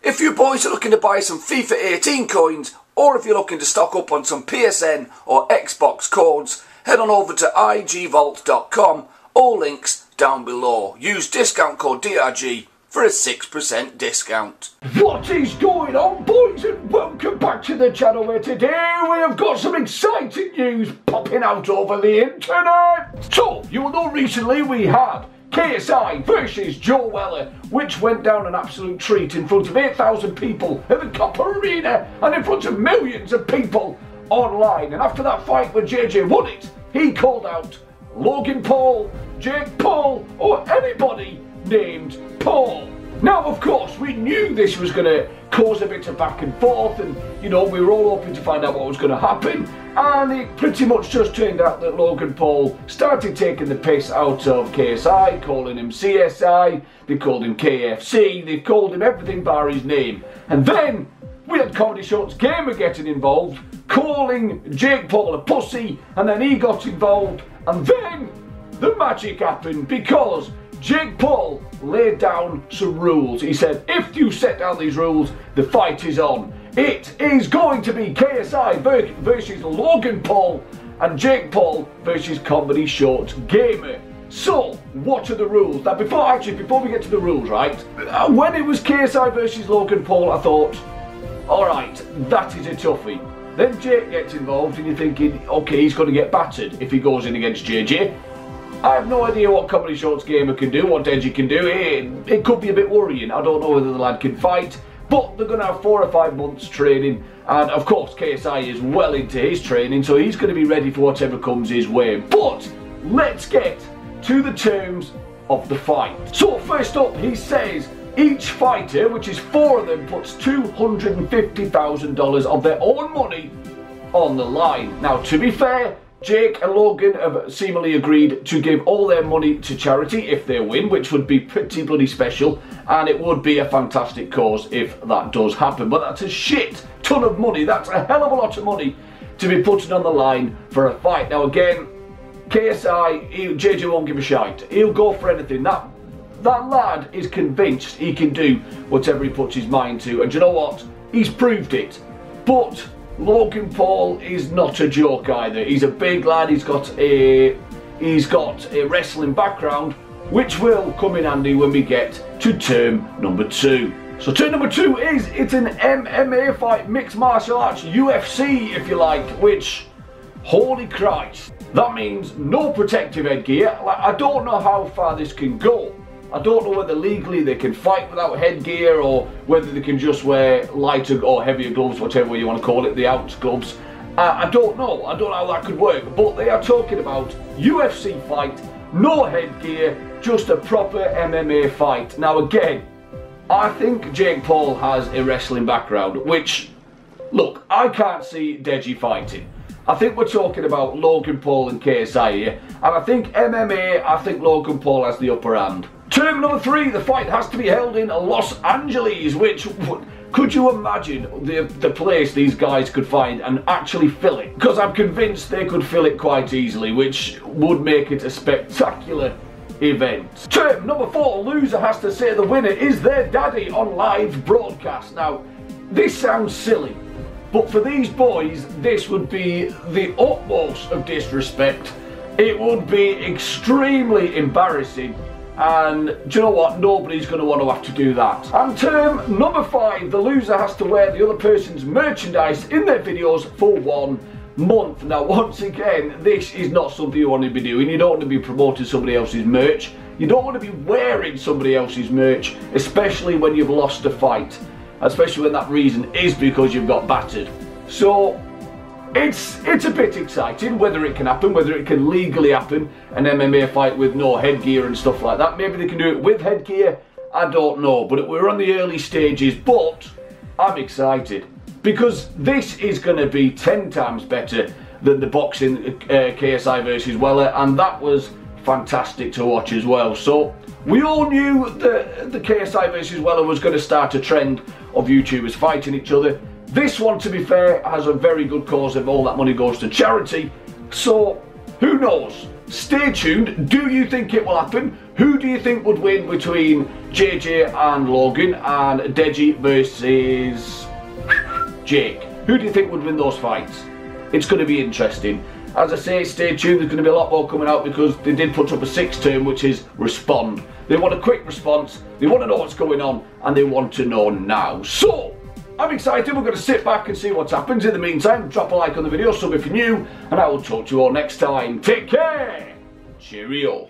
If you boys are looking to buy some FIFA 18 coins, or if you're looking to stock up on some PSN or Xbox codes, head on over to igvault.com, all links down below. Use discount code DRG for a 6% discount. What is going on, boys, and welcome back to the channel, where today we have got some exciting news popping out over the internet. So, you will know recently we had KSI versus Joe Weller, which went down an absolute treat in front of 8,000 people at the Copper Arena and in front of millions of people online. And after that fight where JJ won it, he called out Logan Paul, Jake Paul, or anybody named Paul. Now, of course, we knew this was going to cause a bit of back and forth, and you know, we were all hoping to find out what was going to happen, and it pretty much just turned out that Logan Paul started taking the piss out of KSI, calling him CSI, they called him KFC, they called him everything bar his name. And then we had Comedy Shorts Gamer getting involved, calling Jake Paul a pussy, and then he got involved, and then the magic happened, because Jake Paul laid down some rules. He said, if you set down these rules, the fight is on. It is going to be KSI versus Logan Paul and Jake Paul versus Comedy Shorts Gamer. So, what are the rules? Now, before we get to the rules, right, when it was KSI versus Logan Paul, I thought, alright, that is a toughie. Then Jake gets involved and you're thinking, okay, he's going to get battered if he goes in against JJ. I have no idea what Comedy Shorts Gamer can do, what Deji can do. It could be a bit worrying. I don't know whether the lad can fight, but they're going to have 4 or 5 months training, and of course KSI is well into his training, so he's going to be ready for whatever comes his way. But let's get to the terms of the fight. So first up, he says each fighter, which is 4 of them, puts $250,000 of their own money on the line. Now, to be fair, Jake and Logan have seemingly agreed to give all their money to charity if they win, which would be pretty bloody special, and it would be a fantastic cause if that does happen. But that's a shit ton of money. That's a hell of a lot of money to be putting on the line for a fight. Now again, KSI, JJ won't give a shite. He'll go for anything. That lad is convinced he can do whatever he puts his mind to, and you know what? He's proved it. But Logan Paul is not a joke either. He's a big lad. He's got a wrestling background, which will come in handy when we get to term number 2. So term number 2 is, it's an MMA fight, mixed martial arts, UFC if you like, which, holy Christ, that means no protective headgear. Like, I don't know how far this can go. I don't know whether legally they can fight without headgear, or whether they can just wear lighter or heavier gloves, whatever you want to call it, the out gloves. I don't know. I don't know how that could work. But they are talking about UFC fight, no headgear, just a proper MMA fight. Now again, I think Jake Paul has a wrestling background, which, look, I can't see Deji fighting. I think we're talking about Logan Paul and KSI here, and I think MMA, I think Logan Paul has the upper hand. Term number 3, the fight has to be held in Los Angeles, which, could you imagine the place these guys could find and actually fill it? Because I'm convinced they could fill it quite easily, which would make it a spectacular event. Term number 4, loser has to say the winner is their daddy on live broadcast. Now, this sounds silly, but for these boys, this would be the utmost of disrespect. It would be extremely embarrassing. And do you know what? Nobody's going to want to have to do that. And term number 5, the loser has to wear the other person's merchandise in their videos for 1 month. Now, once again, this is not something you want to be doing. You don't want to be promoting somebody else's merch. You don't want to be wearing somebody else's merch, especially when you've lost a fight. Especially when that reason is because you've got battered. So it's a bit exciting whether it can happen, whether it can legally happen, an MMA fight with no headgear and stuff like that. Maybe they can do it with headgear, I don't know, but we're on the early stages. But I'm excited because this is going to be 10 times better than the boxing KSI versus Weller, and that was fantastic to watch as well. So we all knew that the KSI versus Weller was going to start a trend of YouTubers fighting each other. This one, to be fair, has a very good cause if all that money goes to charity. So, who knows? stay tuned. Do you think it will happen? Who do you think would win between JJ and Logan, and Deji versus Jake? Who do you think would win those fights? It's going to be interesting. As I say, stay tuned. There's going to be a lot more coming out because they did put up a 6th term, which is respond. They want a quick response, they want to know what's going on, and they want to know now. So, I'm excited. We're going to sit back and see what happens. In the meantime, drop a like on the video, sub if you're new, and I will talk to you all next time. Take care. Cheerio.